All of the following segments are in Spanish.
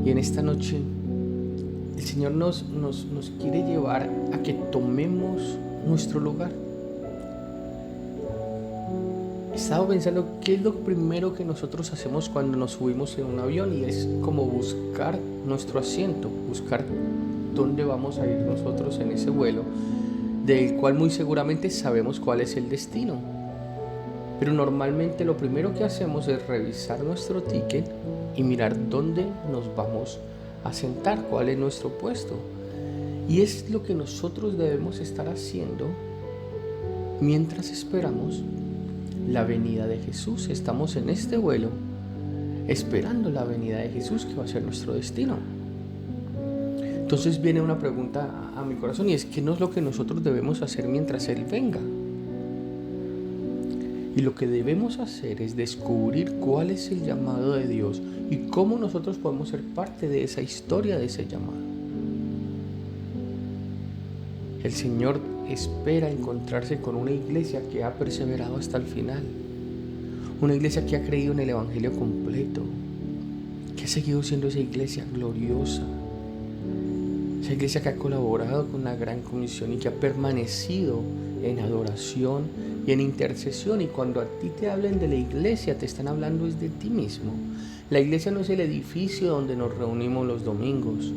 Y en esta noche el Señor nos quiere llevar a que tomemos nuestro lugar. He estado pensando qué es lo primero que nosotros hacemos cuando nos subimos en un avión, y es como buscar nuestro asiento, buscar dónde vamos a ir nosotros en ese vuelo, del cual muy seguramente sabemos cuál es el destino. Pero normalmente lo primero que hacemos es revisar nuestro ticket y mirar dónde nos vamos a sentar, cuál es nuestro puesto. Y es lo que nosotros debemos estar haciendo mientras esperamos la venida de Jesús. Estamos en este vuelo esperando la venida de Jesús, que va a ser nuestro destino. Entonces viene una pregunta a mi corazón, y es: ¿qué no es lo que nosotros debemos hacer mientras Él venga? Y lo que debemos hacer es descubrir cuál es el llamado de Dios y cómo nosotros podemos ser parte de esa historia, de ese llamado. El Señor espera encontrarse con una iglesia que ha perseverado hasta el final, una iglesia que ha creído en el Evangelio completo, que ha seguido siendo esa iglesia gloriosa, esa iglesia que ha colaborado con la gran comisión y que ha permanecido en adoración y en intercesión. Y cuando a ti te hablen de la iglesia, te están hablando es de ti mismo. La iglesia no es el edificio donde nos reunimos los domingos.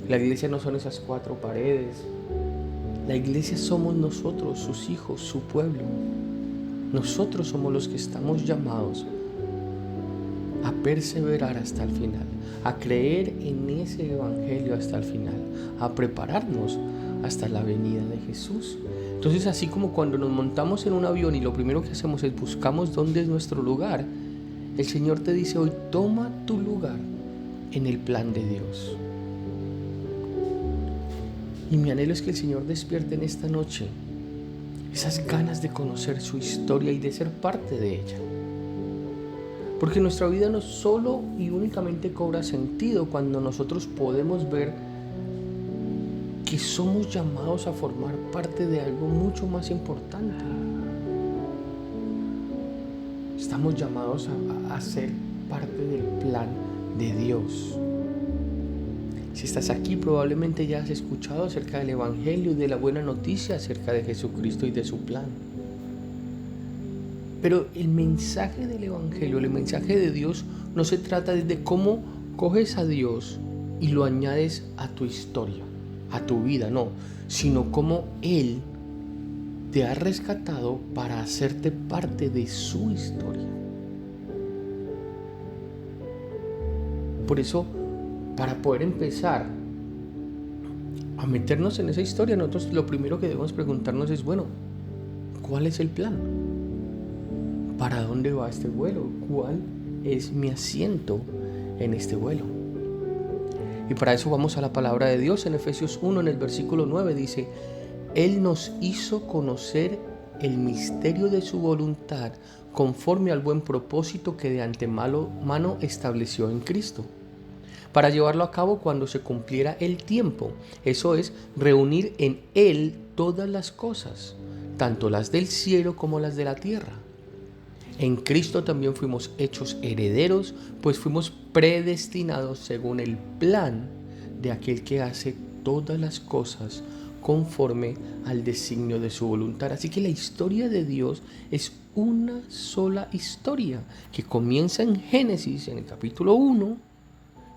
La iglesia no son esas 4 paredes. La iglesia somos nosotros, sus hijos, su pueblo. Nosotros somos los que estamos llamados a perseverar hasta el final, a creer en ese evangelio hasta el final, a prepararnos hasta la venida de Jesús. Entonces, así como cuando nos montamos en un avión y lo primero que hacemos es buscamos dónde es nuestro lugar, el Señor te dice hoy: toma tu lugar en el plan de Dios. Y mi anhelo es que el Señor despierte en esta noche esas ganas de conocer su historia y de ser parte de ella. Porque nuestra vida no solo y únicamente cobra sentido cuando nosotros podemos ver que somos llamados a formar parte de algo mucho más importante. Estamos llamados a ser parte del plan de Dios. Si estás aquí, probablemente ya has escuchado acerca del Evangelio y de la buena noticia acerca de Jesucristo y de su plan. Pero el mensaje del Evangelio, el mensaje de Dios, no se trata de cómo coges a Dios y lo añades a tu historia, a tu vida, no, sino cómo Él te ha rescatado para hacerte parte de su historia. Por eso, para poder empezar a meternos en esa historia, nosotros lo primero que debemos preguntarnos es: bueno, ¿cuál es el plan? ¿Para dónde va este vuelo? ¿Cuál es mi asiento en este vuelo? Y para eso vamos a la palabra de Dios. En Efesios 1, en el versículo 9 dice: Él nos hizo conocer el misterio de su voluntad conforme al buen propósito que de antemano estableció en Cristo, para llevarlo a cabo cuando se cumpliera el tiempo. Eso es, reunir en Él todas las cosas, tanto las del cielo como las de la tierra. En Cristo también fuimos hechos herederos, pues fuimos predestinados según el plan de aquel que hace todas las cosas conforme al designio de su voluntad. Así que la historia de Dios es una sola historia que comienza en Génesis, en el capítulo 1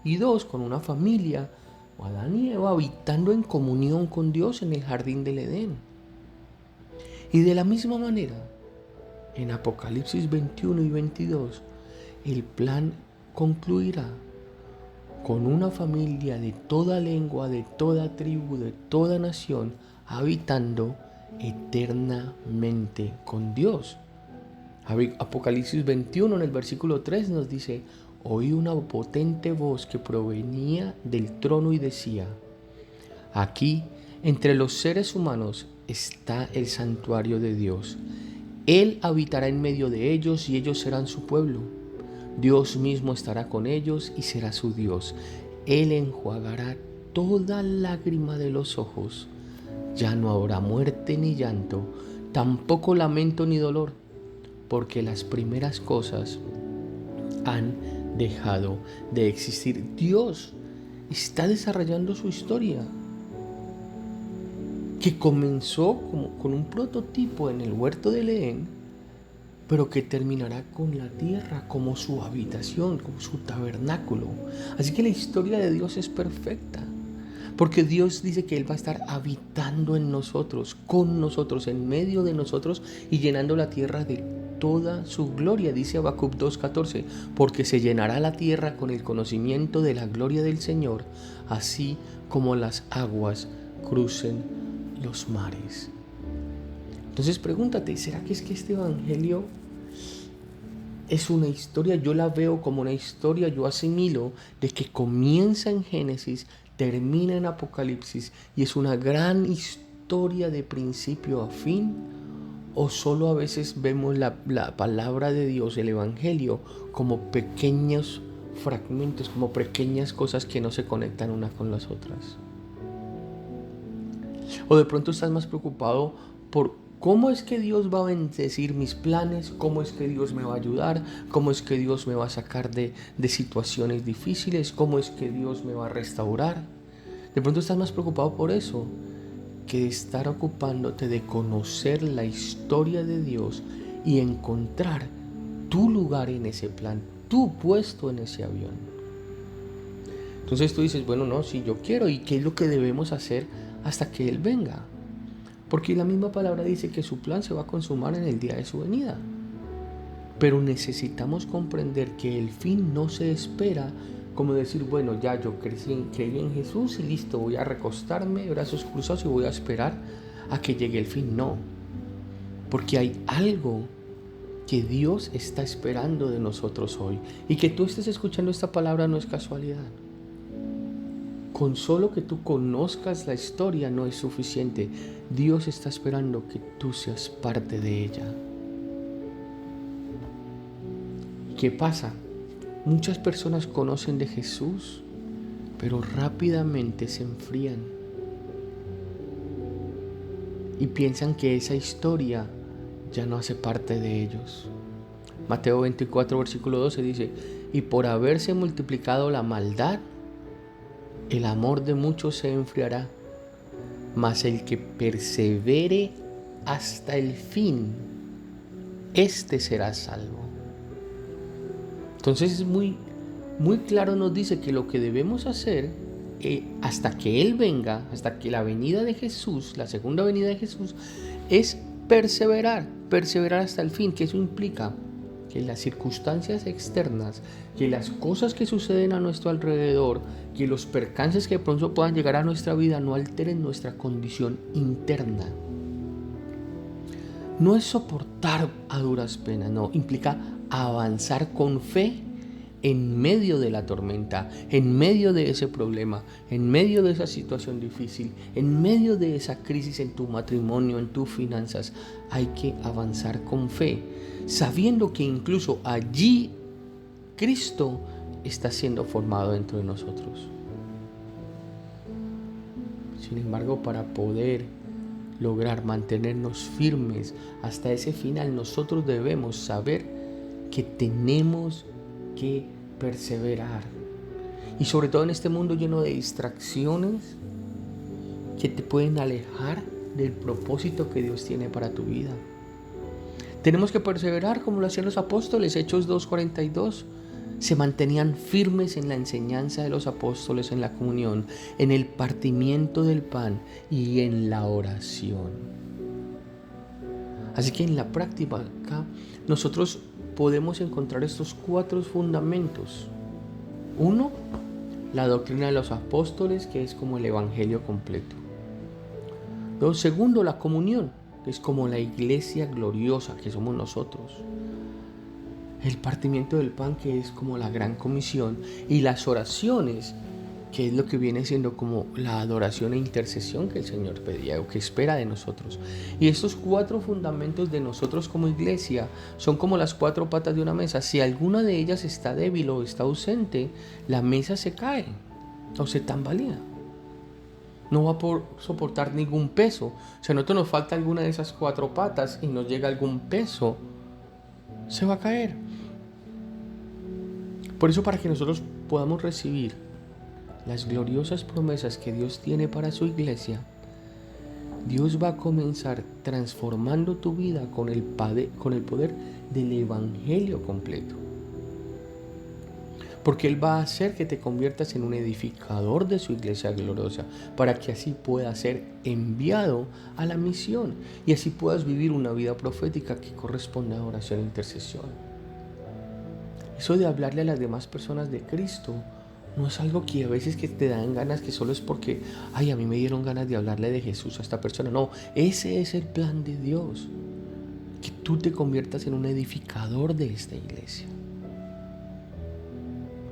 y 2, con una familia, Adán y Eva, habitando en comunión con Dios en el jardín del Edén. Y de la misma manera, en Apocalipsis 21 y 22, el plan concluirá con una familia de toda lengua, de toda tribu, de toda nación, habitando eternamente con Dios. Apocalipsis 21 en el versículo 3 nos dice: oí una potente voz que provenía del trono y decía: aquí, entre los seres humanos, está el santuario de Dios. Él habitará en medio de ellos y ellos serán su pueblo. Dios mismo estará con ellos y será su Dios. Él enjuagará toda lágrima de los ojos. Ya no habrá muerte ni llanto, tampoco lamento ni dolor, porque las primeras cosas han dejado de existir. Dios está desarrollando su historia, que comenzó con un prototipo en el huerto del Edén, pero que terminará con la tierra como su habitación, como su tabernáculo. Así que la historia de Dios es perfecta, porque Dios dice que Él va a estar habitando en nosotros, con nosotros, en medio de nosotros y llenando la tierra de toda su gloria. Dice Habacuc 2:14, porque se llenará la tierra con el conocimiento de la gloria del Señor, así como las aguas crucen los mares. Entonces pregúntate, ¿será que es que este evangelio es una historia? Yo la veo como una historia, yo asimilo de que comienza en Génesis, termina en Apocalipsis y es una gran historia de principio a fin, o solo a veces vemos la palabra de Dios, el evangelio, como pequeños fragmentos, como pequeñas cosas que no se conectan unas con las otras. O de pronto estás más preocupado por cómo es que Dios va a bendecir mis planes, cómo es que Dios me va a ayudar, cómo es que Dios me va a sacar de situaciones difíciles, cómo es que Dios me va a restaurar. De pronto estás más preocupado por eso que de estar ocupándote de conocer la historia de Dios y encontrar tu lugar en ese plan, tu puesto en ese avión. Entonces tú dices, bueno, no, si yo quiero, ¿y qué es lo que debemos hacer hasta que Él venga? Porque la misma palabra dice que su plan se va a consumar en el día de su venida. Pero necesitamos comprender que el fin no se espera como decir, bueno, ya yo creí en Jesús y listo, voy a recostarme, brazos cruzados y voy a esperar a que llegue el fin. No, porque hay algo que Dios está esperando de nosotros hoy. Y que tú estés escuchando esta palabra no es casualidad. Con solo que tú conozcas la historia no es suficiente. Dios está esperando que tú seas parte de ella. ¿Qué pasa? Muchas personas conocen de Jesús, pero rápidamente se enfrían y piensan que esa historia ya no hace parte de ellos. Mateo 24, versículo 12 dice, y por haberse multiplicado la maldad, el amor de muchos se enfriará, mas el que persevere hasta el fin, éste será salvo. Entonces es muy claro, nos dice que lo que debemos hacer hasta que Él venga, hasta que la venida de Jesús, la segunda venida de Jesús, es perseverar hasta el fin. Que eso implica que las circunstancias externas, que las cosas que suceden a nuestro alrededor, que los percances que de pronto puedan llegar a nuestra vida no alteren nuestra condición interna. No es soportar a duras penas, no, implica avanzar con fe en medio de la tormenta, en medio de ese problema, en medio de esa situación difícil, en medio de esa crisis en tu matrimonio, en tus finanzas. Hay que avanzar con fe, sabiendo que incluso allí Cristo está siendo formado dentro de nosotros. Sin embargo, para poder lograr mantenernos firmes hasta ese final, nosotros debemos saber que tenemos que perseverar. Y sobre todo en este mundo lleno de distracciones que te pueden alejar del propósito que Dios tiene para tu vida. Tenemos que perseverar como lo hacían los apóstoles. Hechos 2:42. Se mantenían firmes en la enseñanza de los apóstoles, en la comunión, en el partimiento del pan y en la oración. Así que en la práctica nosotros podemos encontrar estos 4 fundamentos. 1, la doctrina de los apóstoles, que es como el evangelio completo. 2, segundo, la comunión, que es como la iglesia gloriosa que somos nosotros. El partimiento del pan, que es como la gran comisión, y las oraciones, que es lo que viene siendo como la adoración e intercesión que el Señor pedía o que espera de nosotros. Y estos 4 fundamentos de nosotros como iglesia son como las 4 patas de una mesa. Si alguna de ellas está débil o está ausente, la mesa se cae o se tambalea. No va a poder soportar ningún peso. Si a nosotros nos falta alguna de esas 4 patas y nos llega algún peso, se va a caer. Por eso, para que nosotros podamos recibir las gloriosas promesas que Dios tiene para su iglesia, Dios va a comenzar transformando tu vida con el poder del Evangelio completo. Porque Él va a hacer que te conviertas en un edificador de su iglesia gloriosa, para que así puedas ser enviado a la misión y así puedas vivir una vida profética que corresponde a oración e intercesión. Eso de hablarle a las demás personas de Cristo no es algo que a veces que te dan ganas, que solo es porque, a mí me dieron ganas de hablarle de Jesús a esta persona. No, ese es el plan de Dios, que tú te conviertas en un edificador de esta iglesia.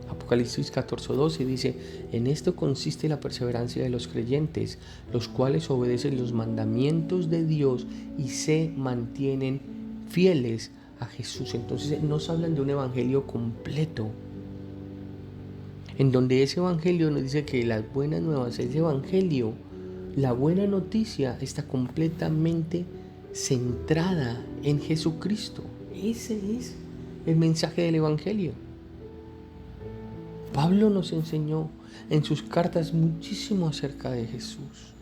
Apocalipsis 14:12 dice: en esto consiste la perseverancia de los creyentes, los cuales obedecen los mandamientos de Dios y se mantienen fieles a Jesús. Entonces nos hablan de un evangelio completo, en donde ese evangelio nos dice que las buenas nuevas, ese evangelio, la buena noticia, está completamente centrada en Jesucristo. Ese es el mensaje del evangelio. Pablo nos enseñó en sus cartas muchísimo acerca de Jesús.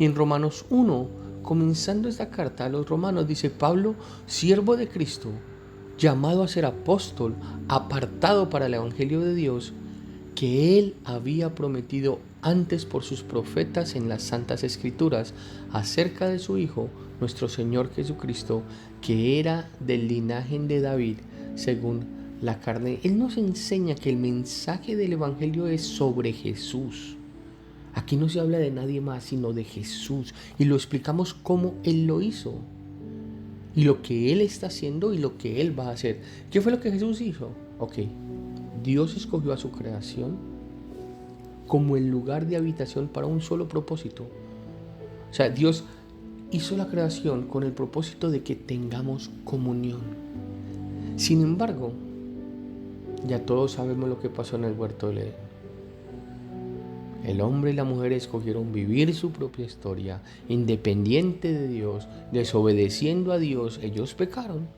Y en Romanos 1, comenzando esta carta a los romanos, dice: Pablo, siervo de Cristo, llamado a ser apóstol, apartado para el evangelio de Dios, que Él había prometido antes por sus profetas en las Santas Escrituras, acerca de su Hijo, nuestro Señor Jesucristo, que era del linaje de David, según la carne. Él nos enseña que el mensaje del evangelio es sobre Jesús. Aquí no se habla de nadie más, sino de Jesús. Y lo explicamos cómo Él lo hizo, y lo que Él está haciendo y lo que Él va a hacer. ¿Qué fue lo que Jesús hizo? Dios escogió a su creación como el lugar de habitación para un solo propósito. O sea, Dios hizo la creación con el propósito de que tengamos comunión. Sin embargo, ya todos sabemos lo que pasó en el huerto del Edén. El hombre y la mujer escogieron vivir su propia historia, independiente de Dios, desobedeciendo a Dios. Ellos pecaron.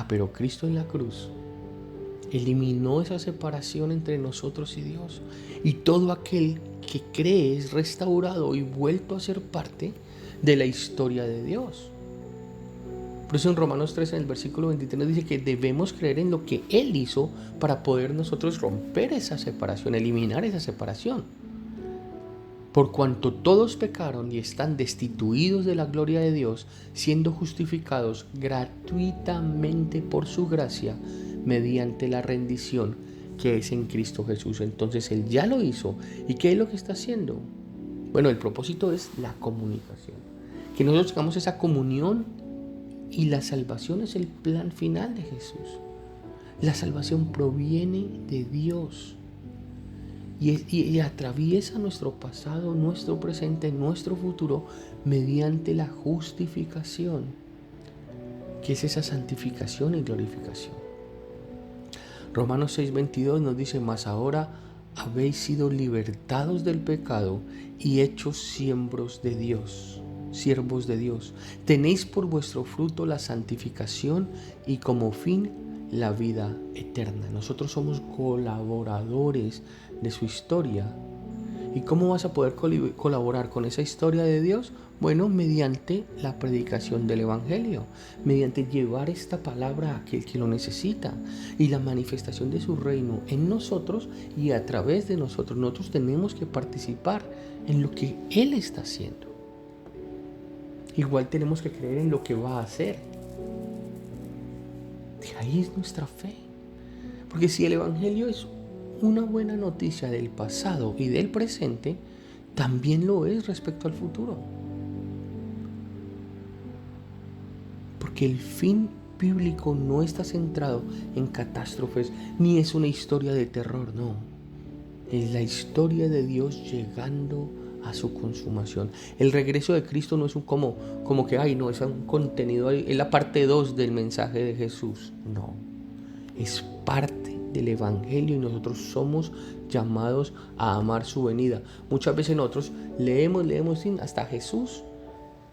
Pero Cristo en la cruz eliminó esa separación entre nosotros y Dios. Y todo aquel que cree es restaurado y vuelto a ser parte de la historia de Dios. Por eso en Romanos 3, en el versículo 23, dice que debemos creer en lo que Él hizo para poder nosotros romper esa separación, eliminar esa separación. Por cuanto todos pecaron y están destituidos de la gloria de Dios, siendo justificados gratuitamente por su gracia, mediante la rendición que es en Cristo Jesús. Entonces Él ya lo hizo. ¿Y qué es lo que está haciendo? Bueno, el propósito es la comunicación. Que nosotros tengamos esa comunión, y la salvación es el plan final de Jesús. La salvación proviene de Dios y atraviesa nuestro pasado, nuestro presente, nuestro futuro mediante la justificación, que es esa santificación y glorificación. Romanos 6:22 nos dice: mas ahora habéis sido libertados del pecado y hechos siervos de Dios. Tenéis por vuestro fruto la santificación y como fin la vida eterna. Nosotros somos colaboradores de su historia. ¿Y cómo vas a poder colaborar con esa historia de Dios? Bueno, mediante la predicación del evangelio, mediante llevar esta palabra a aquel que lo necesita, y la manifestación de su reino en nosotros y a través de nosotros. Nosotros tenemos que participar en lo que Él está haciendo. Igual tenemos que creer en lo que va a hacer. De ahí es nuestra fe. Porque si el evangelio es una buena noticia del pasado y del presente, también lo es respecto al futuro. Porque el fin bíblico no está centrado en catástrofes, ni es una historia de terror, no. Es la historia de Dios llegando a su consumación. El regreso de Cristo no es como que es un contenido, es la parte 2 del mensaje de Jesús. No, es parte del evangelio y nosotros somos llamados a amar su venida. Muchas veces nosotros leemos hasta Jesús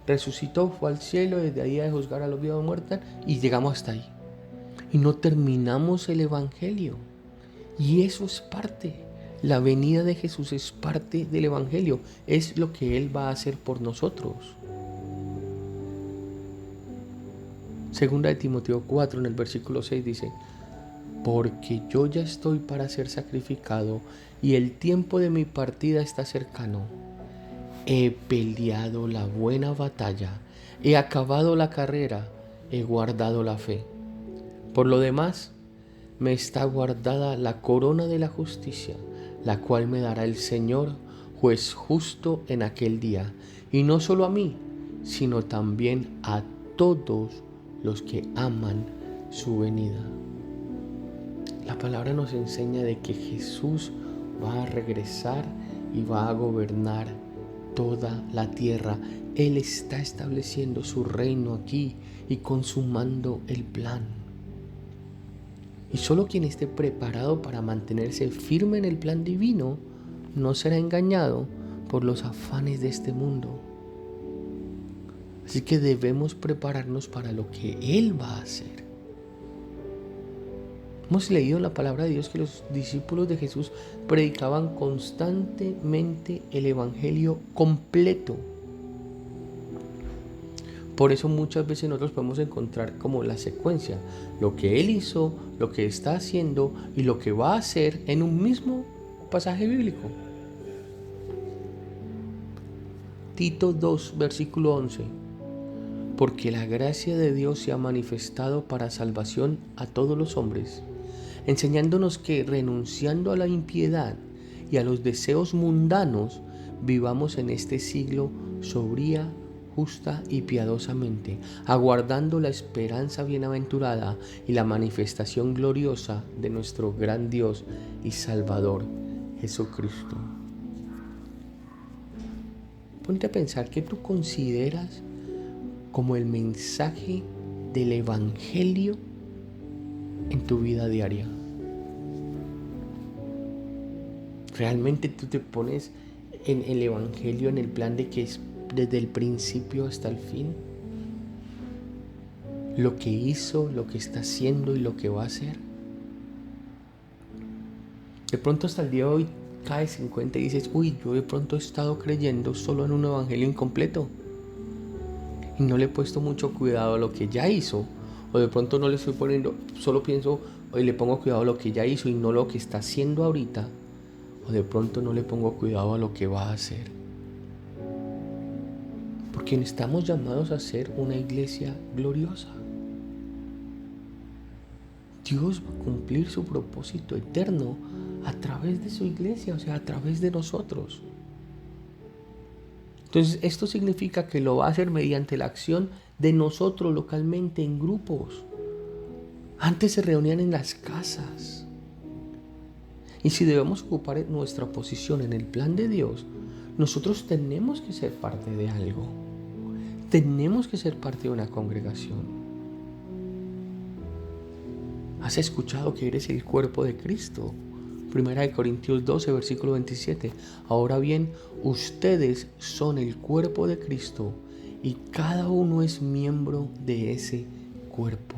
resucitó, fue al cielo, desde ahí a juzgar a los vivos y muertos, y llegamos hasta ahí. y no terminamos el Evangelio. Y eso es parte. La venida de Jesús es parte del Evangelio. Es lo que Él va a hacer por nosotros. Segunda de Timoteo 4, en el versículo 6 dice: porque yo ya estoy para ser sacrificado y el tiempo de mi partida está cercano. He peleado la buena batalla, he acabado la carrera, he guardado la fe. Por lo demás, me está guardada la corona de la justicia, la cual me dará el Señor, juez justo en aquel día, y no solo a mí, sino también a todos los que aman su venida. La palabra nos enseña de que Jesús va a regresar y va a gobernar toda la tierra. Él está estableciendo su reino aquí y consumando el plan. Y solo quien esté preparado para mantenerse firme en el plan divino no será engañado por los afanes de este mundo. Así que debemos prepararnos para lo que Él va a hacer. Hemos leído en la palabra de Dios que los discípulos de Jesús predicaban constantemente el Evangelio completo. Por eso muchas veces nosotros podemos encontrar como la secuencia, lo que Él hizo, lo que está haciendo y lo que va a hacer en un mismo pasaje bíblico. Tito 2, versículo 11. Porque la gracia de Dios se ha manifestado para salvación a todos los hombres, enseñándonos que renunciando a la impiedad y a los deseos mundanos, vivamos en este siglo sobria, justa y piadosamente, aguardando la esperanza bienaventurada y la manifestación gloriosa de nuestro gran Dios y Salvador, Jesucristo. Ponte a pensar qué tú consideras como el mensaje del Evangelio en tu vida diaria. ¿Realmente tú te pones en el Evangelio en el plan de que es desde el principio hasta el fin? Lo que hizo, lo que está haciendo y lo que va a hacer. De pronto hasta el día de hoy caes en cuenta y dices: uy, yo de pronto he estado creyendo solo en un Evangelio incompleto y no le he puesto mucho cuidado a lo que ya hizo. O de pronto no le estoy poniendo, solo pienso y le pongo cuidado a lo que ya hizo y no lo que está haciendo ahorita. O de pronto no le pongo cuidado a lo que va a hacer. Porque estamos llamados a ser una iglesia gloriosa. Dios va a cumplir su propósito eterno a través de su iglesia, o sea, a través de nosotros. Entonces, esto significa que lo va a hacer mediante la acción de nosotros localmente en grupos. Antes se reunían en las casas. Y si debemos ocupar nuestra posición en el plan de Dios, nosotros tenemos que ser parte de algo. Tenemos que ser parte de una congregación. ¿Has escuchado que eres el cuerpo de Cristo? Primera de Corintios 12, versículo 27. Ahora bien, ustedes son el cuerpo de Cristo y cada uno es miembro de ese cuerpo.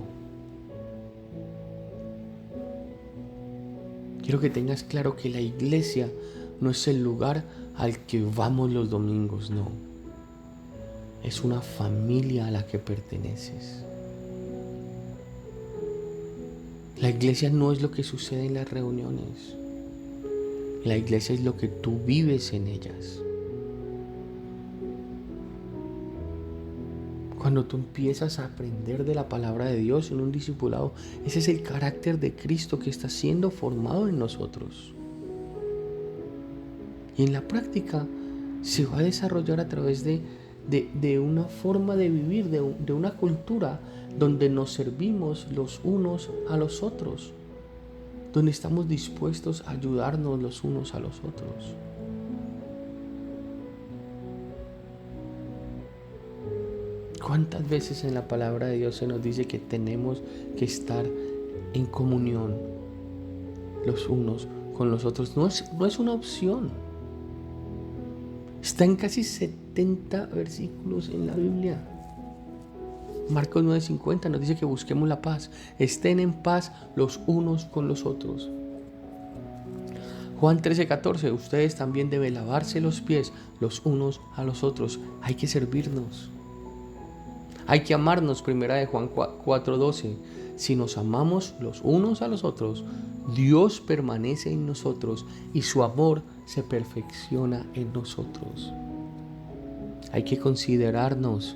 Quiero que tengas claro que la iglesia no es el lugar al que vamos los domingos, no. Es una familia a la que perteneces. La iglesia no es lo que sucede en las reuniones. La iglesia es lo que tú vives en ellas. Cuando tú empiezas a aprender de la palabra de Dios en un discipulado, ese es el carácter de Cristo que está siendo formado en nosotros. Y en la práctica se va a desarrollar a través de una forma de vivir, de una cultura donde nos servimos los unos a los otros, donde estamos dispuestos a ayudarnos los unos a los otros. ¿Cuántas veces en la palabra de Dios se nos dice que tenemos que estar en comunión los unos con los otros? No es una opción. Está en casi 70 versículos en la Biblia. Marcos 9:50 nos dice que busquemos la paz. Estén en paz los unos con los otros. Juan 13:14, ustedes también deben lavarse los pies los unos a los otros. Hay que servirnos. Hay que amarnos. Primera de Juan 4:12. Si nos amamos los unos a los otros, Dios permanece en nosotros y su amor se perfecciona en nosotros. Hay que considerarnos.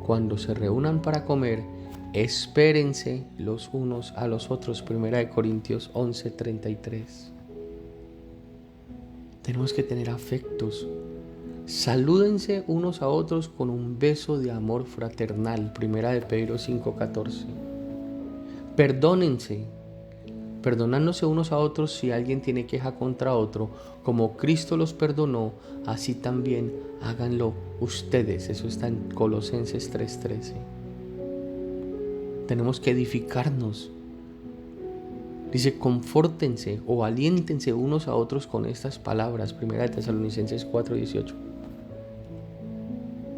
Cuando se reúnan para comer, espérense los unos a los otros. Primera de Corintios 11:33. Tenemos que tener afectos. Salúdense unos a otros con un beso de amor fraternal. Primera de Pedro 5:14. Perdónense. Perdonándose unos a otros si alguien tiene queja contra otro, como Cristo los perdonó, así también háganlo ustedes. Eso está en Colosenses 3:13. Tenemos que edificarnos. Dice, confórtense o aliéntense unos a otros con estas palabras. Primera de Tesalonicenses 4:18.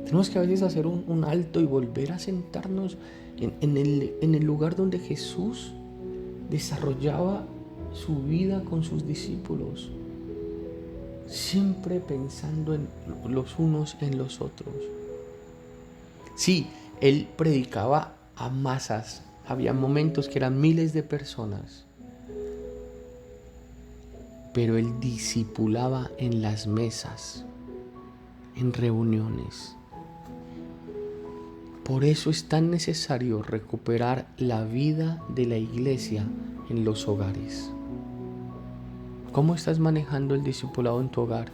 Tenemos que a veces hacer un alto y volver a sentarnos en el lugar donde Jesús desarrollaba su vida con sus discípulos, siempre pensando en los unos en los otros. Sí, él predicaba a masas, había momentos que eran miles de personas, pero él discipulaba en las mesas, en reuniones. Por eso es tan necesario recuperar la vida de la iglesia en los hogares. ¿Cómo estás manejando el discipulado en tu hogar?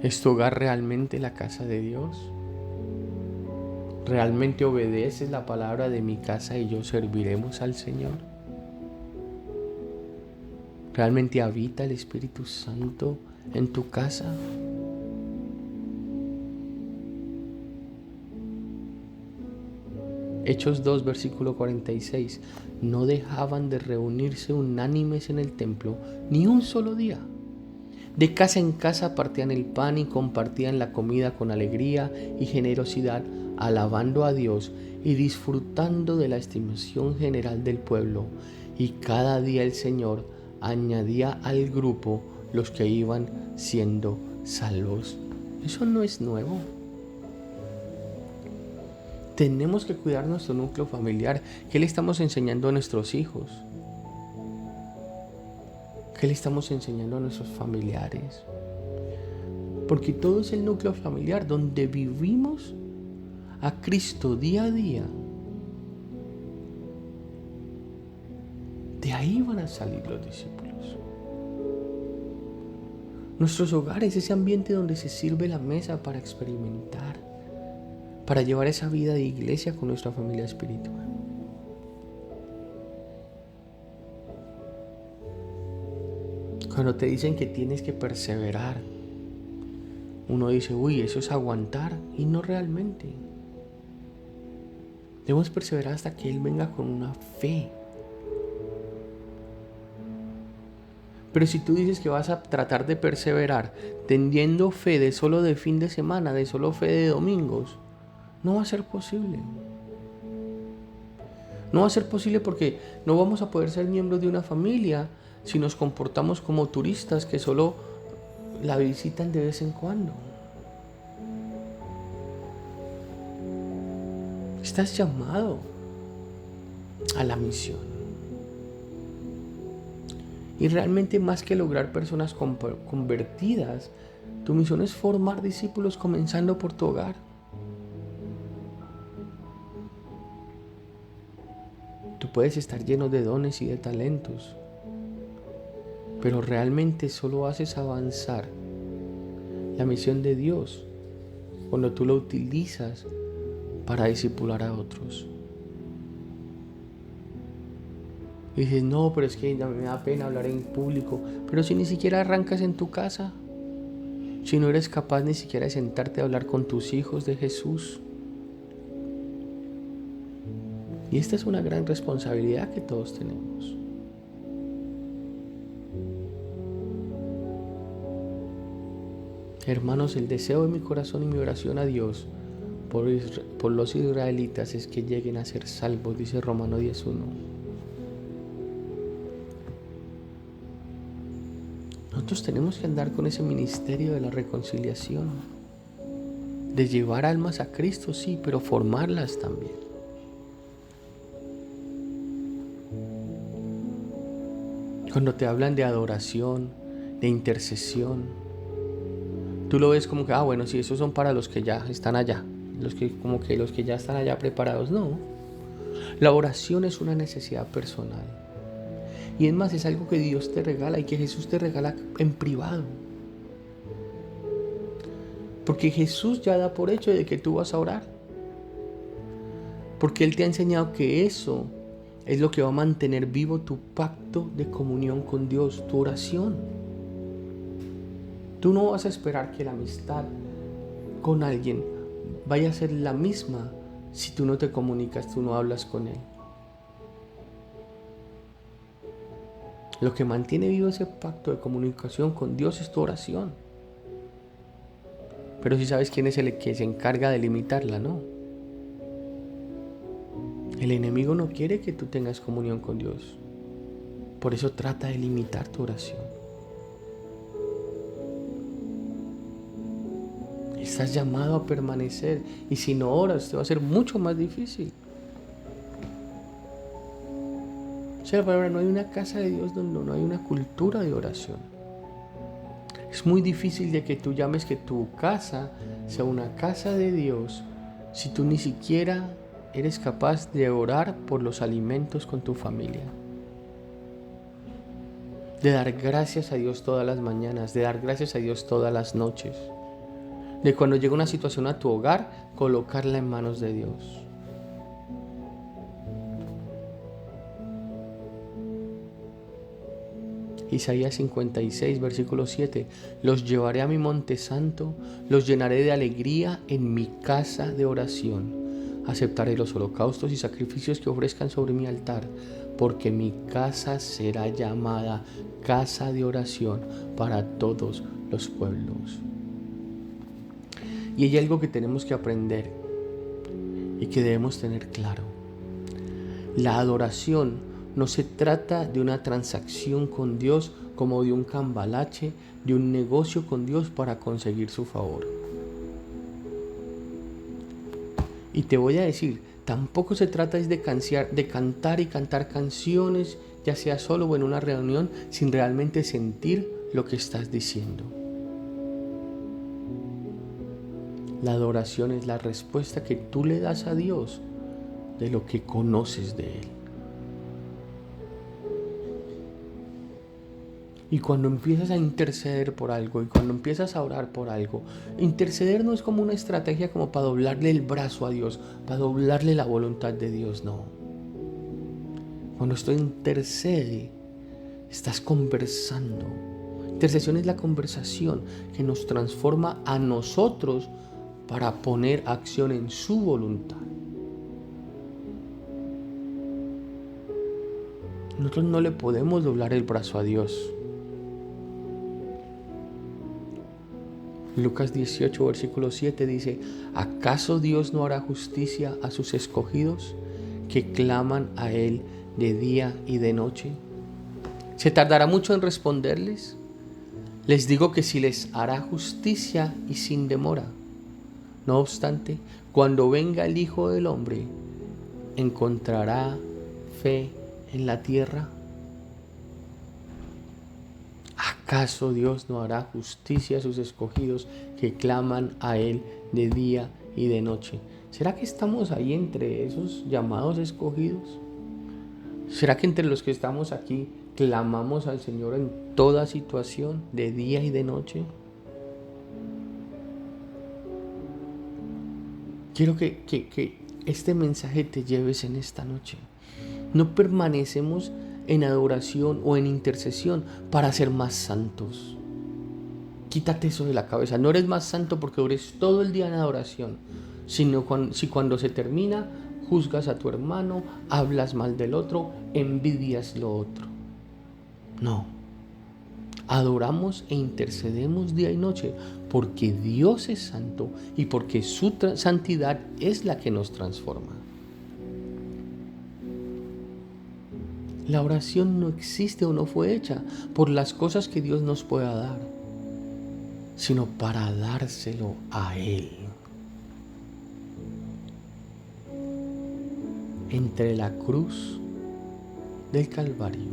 ¿Es tu hogar realmente la casa de Dios? ¿Realmente obedeces la palabra de mi casa y yo serviremos al Señor? ¿Realmente habita el Espíritu Santo en tu casa? Hechos 2, versículo 46. No dejaban de reunirse unánimes en el templo ni un solo día. De casa en casa partían el pan y compartían la comida con alegría y generosidad, alabando a Dios y disfrutando de la estimación general del pueblo. Y cada día el Señor añadía al grupo los que iban siendo salvos. Eso no es nuevo. Tenemos que cuidar nuestro núcleo familiar. ¿Qué le estamos enseñando a nuestros hijos? ¿Qué le estamos enseñando a nuestros familiares? Porque todo es el núcleo familiar donde vivimos a Cristo día a día. De ahí van a salir los discípulos. Nuestros hogares, ese ambiente donde se sirve la mesa para experimentar, para llevar esa vida de iglesia con nuestra familia espiritual. Cuando te dicen que tienes que perseverar, uno dice, uy, eso es aguantar, y no realmente. Debemos perseverar hasta que Él venga con una fe. Pero si tú dices que vas a tratar de perseverar teniendo fe de solo de fin de semana, de solo fe de domingos, no va a ser posible. No va a ser posible porque no vamos a poder ser miembros de una familia si nos comportamos como turistas que solo la visitan de vez en cuando. Estás llamado a la misión. Y realmente más que lograr personas convertidas, tu misión es formar discípulos comenzando por tu hogar. Tú puedes estar lleno de dones y de talentos, pero realmente solo haces avanzar la misión de Dios cuando tú lo utilizas para discipular a otros. Y dices, no, pero es que me da pena hablar en público. Pero si ni siquiera arrancas en tu casa, si no eres capaz ni siquiera de sentarte a hablar con tus hijos de Jesús. Y esta es una gran responsabilidad que todos tenemos. Hermanos, el deseo de mi corazón y mi oración a Dios por los israelitas es que lleguen a ser salvos, dice Romano 10:1. Nosotros tenemos que andar con ese ministerio de la reconciliación, de llevar almas a Cristo, sí, pero formarlas también. Cuando te hablan de adoración, de intercesión, tú lo ves como que, bueno, sí, esos son para los que ya están allá, los que ya están allá preparados. No, la oración es una necesidad personal. Y es más, es algo que Dios te regala y que Jesús te regala en privado. Porque Jesús ya da por hecho de que tú vas a orar. Porque Él te ha enseñado que eso es lo que va a mantener vivo tu pacto de comunión con Dios, tu oración. Tú no vas a esperar que la amistad con alguien vaya a ser la misma si tú no te comunicas, tú no hablas con Él. Lo que mantiene vivo ese pacto de comunicación con Dios es tu oración. Pero si sabes quién es el que se encarga de limitarla, ¿no? El enemigo no quiere que tú tengas comunión con Dios. Por eso trata de limitar tu oración. Estás llamado a permanecer y si no oras te va a ser mucho más difícil. O sea, la palabra, no hay una casa de Dios donde no hay una cultura de oración. Es muy difícil de que tú llames que tu casa sea una casa de Dios si tú ni siquiera eres capaz de orar por los alimentos con tu familia. De dar gracias a Dios todas las mañanas, de dar gracias a Dios todas las noches. De cuando llega una situación a tu hogar, colocarla en manos de Dios. Isaías 56, versículo 7. Los llevaré a mi monte santo, los llenaré de alegría en mi casa de oración. Aceptaré los holocaustos y sacrificios que ofrezcan sobre mi altar, porque mi casa será llamada casa de oración para todos los pueblos. Y hay algo que tenemos que aprender y que debemos tener claro. La adoración no se trata de una transacción con Dios como de un cambalache, de un negocio con Dios para conseguir su favor. Y te voy a decir, tampoco se trata de cantar y cantar canciones, ya sea solo o en una reunión, sin realmente sentir lo que estás diciendo. La adoración es la respuesta que tú le das a Dios de lo que conoces de Él. Y cuando empiezas a interceder por algo y cuando empiezas a orar por algo, interceder no es como una estrategia como para doblarle el brazo a Dios, para doblarle la voluntad de Dios, no. Cuando esto intercede, estás conversando. Intercesión es la conversación que nos transforma a nosotros para poner acción en su voluntad. Nosotros no le podemos doblar el brazo a Dios. Lucas 18, versículo 7 dice: ¿acaso Dios no hará justicia a sus escogidos que claman a Él de día y de noche? ¿Se tardará mucho en responderles? Les digo que sí les hará justicia y sin demora. No obstante, cuando venga el Hijo del Hombre, ¿encontrará fe en la tierra? ¿Acaso Dios no hará justicia a sus escogidos que claman a Él de día y de noche? ¿Será que estamos ahí entre esos llamados escogidos? ¿Será que entre los que estamos aquí clamamos al Señor en toda situación, de día y de noche? Quiero que este mensaje te lleves en esta noche. No permanecemos en adoración o en intercesión para ser más santos. Quítate eso de la cabeza. No eres más santo porque dures todo el día en adoración, sino si cuando se termina juzgas a tu hermano, hablas mal del otro, envidias lo otro. No. Adoramos e intercedemos día y noche porque Dios es santo y porque su santidad es la que nos transforma. La oración no existe o no fue hecha por las cosas que Dios nos pueda dar, sino para dárselo a Él. Entre la cruz del Calvario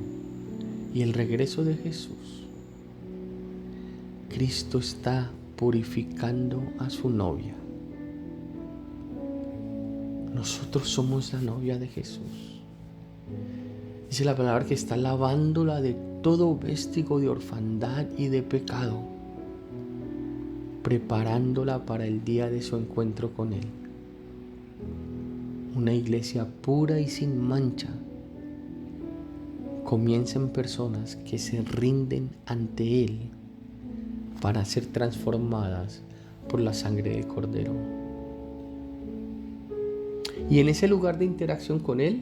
y el regreso de Jesús, Cristo está purificando a su novia. Nosotros somos la novia de Jesús. Dice la palabra que está lavándola de todo vestigio de orfandad y de pecado, preparándola para el día de su encuentro con Él. Una iglesia pura y sin mancha comienza en personas que se rinden ante Él para ser transformadas por la sangre del Cordero. Y en ese lugar de interacción con Él,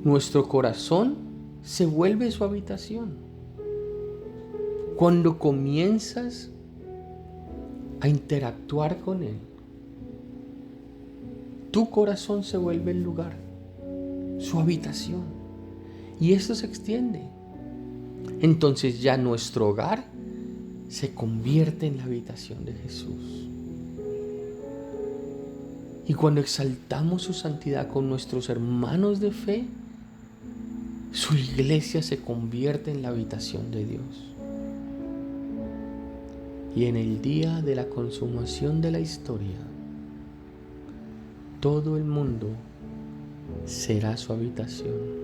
nuestro corazón se vuelve su habitación. Cuando comienzas a interactuar con Él, tu corazón se vuelve el lugar, su habitación. Y esto se extiende. Entonces ya nuestro hogar se convierte en la habitación de Jesús. Y cuando exaltamos su santidad con nuestros hermanos de fe, su iglesia se convierte en la habitación de Dios. Y en el día de la consumación de la historia, todo el mundo será su habitación.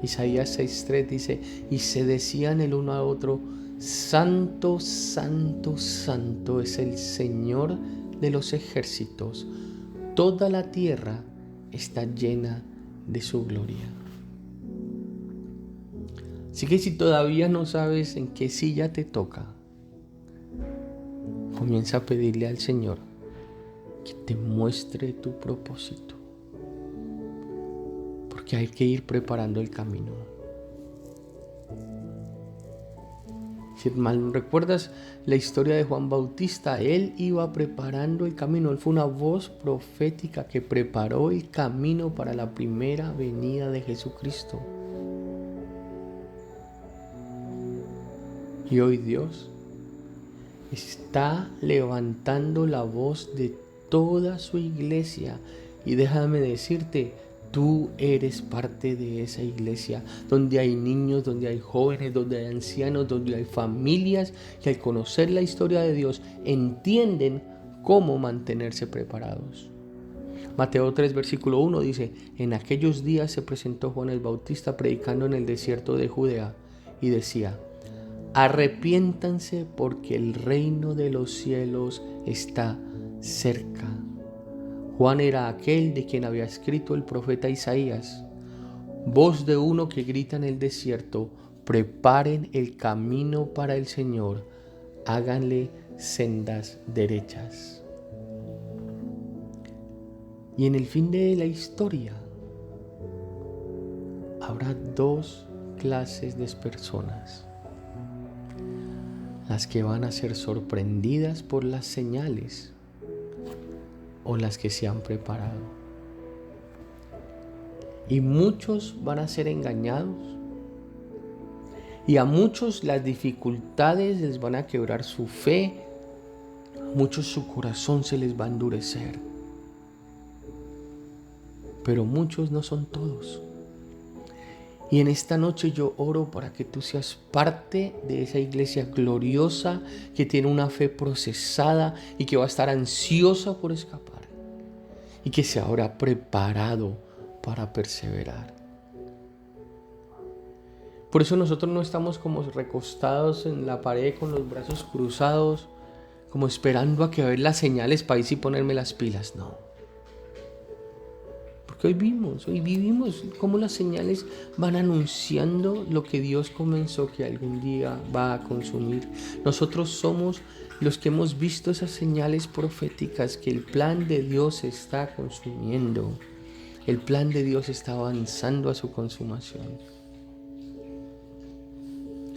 Isaías 6:3 dice: y se decían el uno a otro: Santo, santo, santo es el Señor de los ejércitos. Toda la tierra está llena de su gloria. Así que si todavía no sabes en qué silla te toca, comienza a pedirle al Señor que te muestre tu propósito, porque hay que ir preparando el camino. Si mal no recuerdas la historia de Juan Bautista, él iba preparando el camino. Él fue una voz profética que preparó el camino para la primera venida de Jesucristo. Y hoy Dios está levantando la voz de toda su iglesia. Y déjame decirte, tú eres parte de esa iglesia, donde hay niños, donde hay jóvenes, donde hay ancianos, donde hay familias que al conocer la historia de Dios entienden cómo mantenerse preparados. Mateo 3, versículo 1 dice: en aquellos días se presentó Juan el Bautista predicando en el desierto de Judea y decía: arrepiéntanse porque el reino de los cielos está cerca. Juan era aquel de quien había escrito el profeta Isaías: voz de uno que grita en el desierto, preparen el camino para el Señor, háganle sendas derechas. Y en el fin de la historia habrá dos clases de personas: las que van a ser sorprendidas por las señales o las que se han preparado. Y muchos van a ser engañados, y a muchos las dificultades les van a quebrar su fe, a muchos su corazón se les va a endurecer, pero muchos no son todos. Y en esta noche yo oro para que tú seas parte de esa iglesia gloriosa que tiene una fe procesada y que va a estar ansiosa por escapar y que se habrá preparado para perseverar. Por eso nosotros no estamos como recostados en la pared con los brazos cruzados, como esperando a que ver las señales para ir y ponerme las pilas. No. Hoy vivimos cómo las señales van anunciando lo que Dios comenzó que algún día va a consumir. Nosotros somos los que hemos visto esas señales proféticas que el plan de Dios se está consumiendo. El plan de Dios está avanzando a su consumación.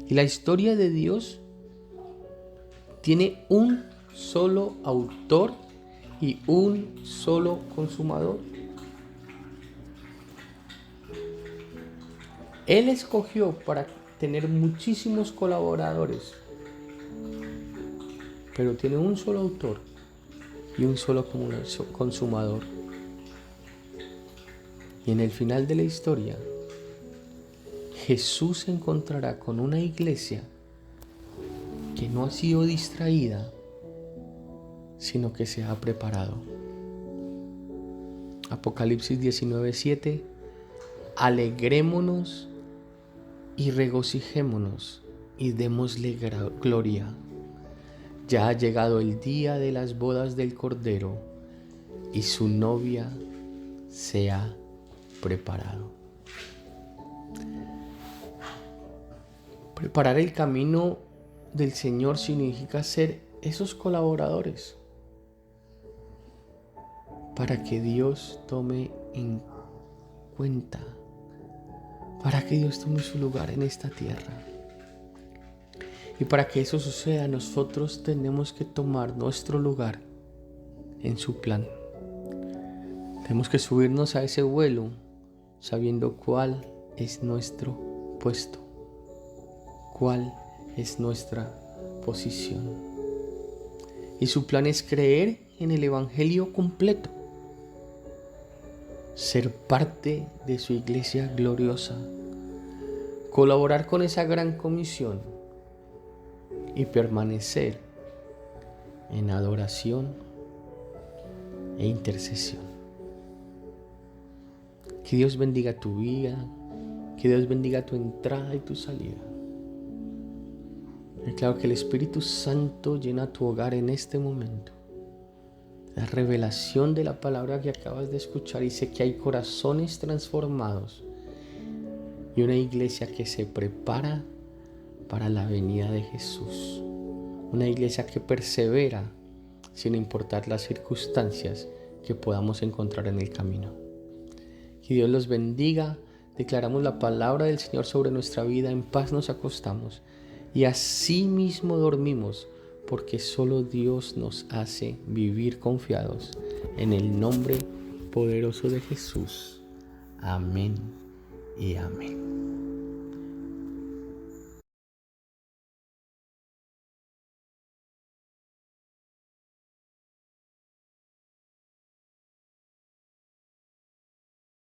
Y la historia de Dios tiene un solo autor y un solo consumador. Él escogió para tener muchísimos colaboradores, pero tiene un solo autor y un solo consumador. Y en el final de la historia, Jesús se encontrará con una iglesia que no ha sido distraída, sino que se ha preparado. Apocalipsis 19:7: alegrémonos y regocijémonos y démosle gloria. Ya ha llegado el día de las bodas del Cordero y su novia se ha preparado. Preparar el camino del Señor significa ser esos colaboradores para que Dios tome en cuenta, para que Dios tome su lugar en esta tierra. Y para que eso suceda, nosotros tenemos que tomar nuestro lugar en su plan. Tenemos que subirnos a ese vuelo sabiendo cuál es nuestro puesto, cuál es nuestra posición. Y su plan es creer en el Evangelio completo, ser parte de su iglesia gloriosa, colaborar con esa gran comisión y permanecer en adoración e intercesión. Que Dios bendiga tu vida, que Dios bendiga tu entrada y tu salida. Declaro que el Espíritu Santo llena tu hogar en este momento. La revelación de la palabra que acabas de escuchar, y sé que hay corazones transformados y una iglesia que se prepara para la venida de Jesús. Una iglesia que persevera sin importar las circunstancias que podamos encontrar en el camino. Que Dios los bendiga. Declaramos la palabra del Señor sobre nuestra vida. En paz nos acostamos y así mismo dormimos, porque solo Dios nos hace vivir confiados. En el nombre poderoso de Jesús. Amén y amén.